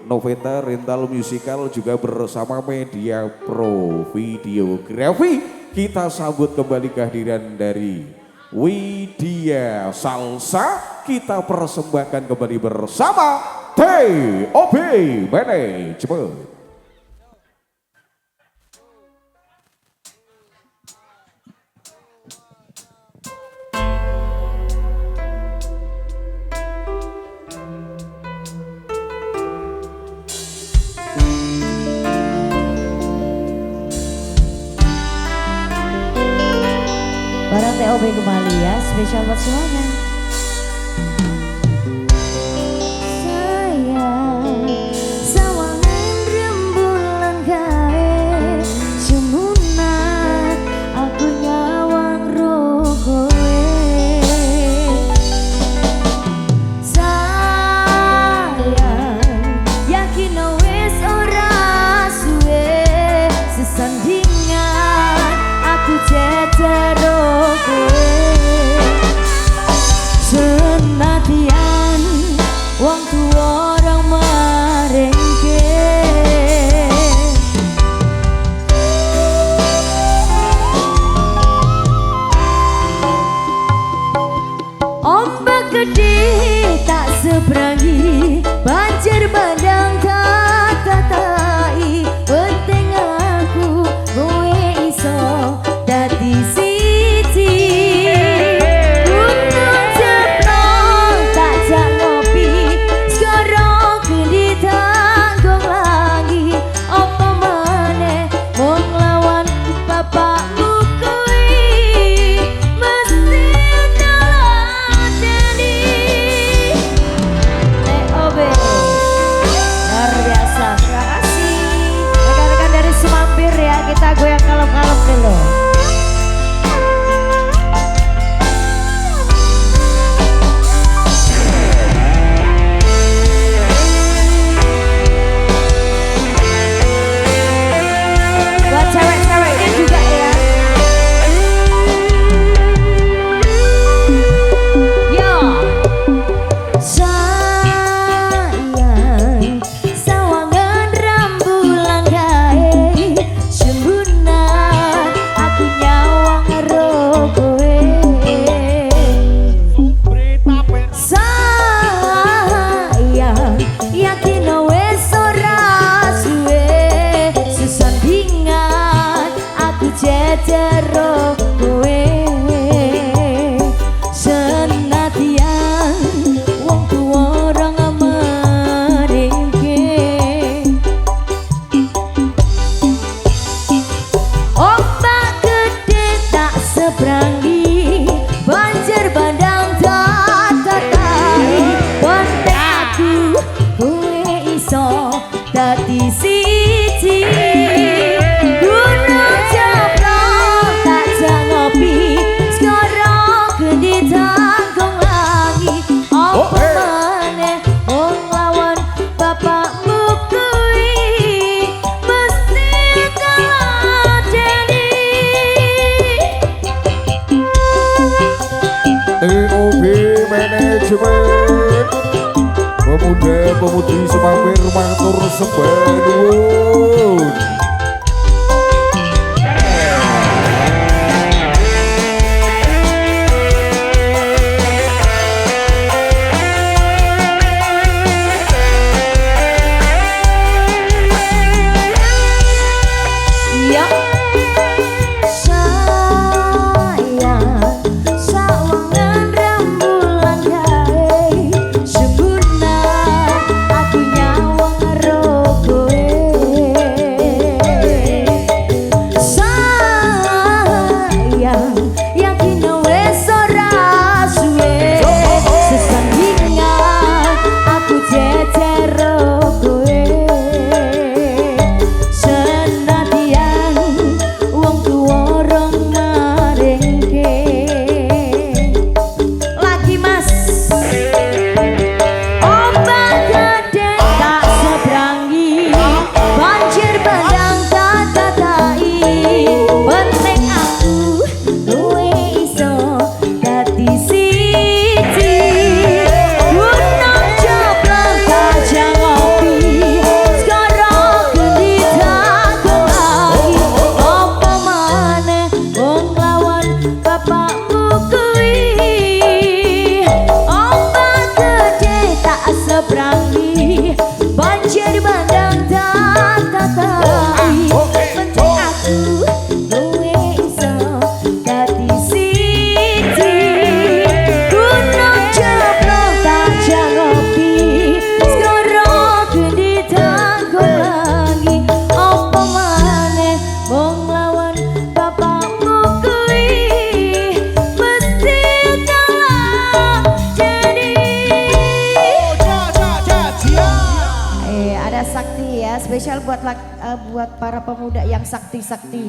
Noveta Rental Musical juga bersama Media Pro Videografi. Kita sambut kembali kehadiran dari Widya Salsa. Kita persembahkan kembali bersama TOB Management. Barang TOB kembali ya, spesial buat semuanya. Sayang, sawangan rembulan gawe Semunat aku nyawang roh kowe. Sayang, yakin wis ora suwe sesandingan aku cedera. Senatian wong tua orang merengke, ombak gede tak seberangi, banjir bandang tak tatai. Penting aku kowe iso dadi goyang kalem-kalem dulu. Buat cewek-ceweknya juga ya. Yo, sayang, sawangan rembulan gawe aku nyawang roh kowe. Sayang, yakin wis ora suwe sesandingan aku cedera kowe. Senatian wong tuwa orang merengke, ombak gede tak seberangi, banjir bandang tak tatai. Penting aku kowe iso dadi siji. Gunung Jablong tak jangopi, sekarang gede tanggung lagi. Apa maneh wong lawan bapakmu kuwi mesti kalah jadi. TOB Management, pemuda-pemudi semampir matur sembah nuwun. Ya, sayang, sawangan rembulan gawe Semunat aku nyawang roh kowe. spesial buat buat para pemuda yang sakti-sakti.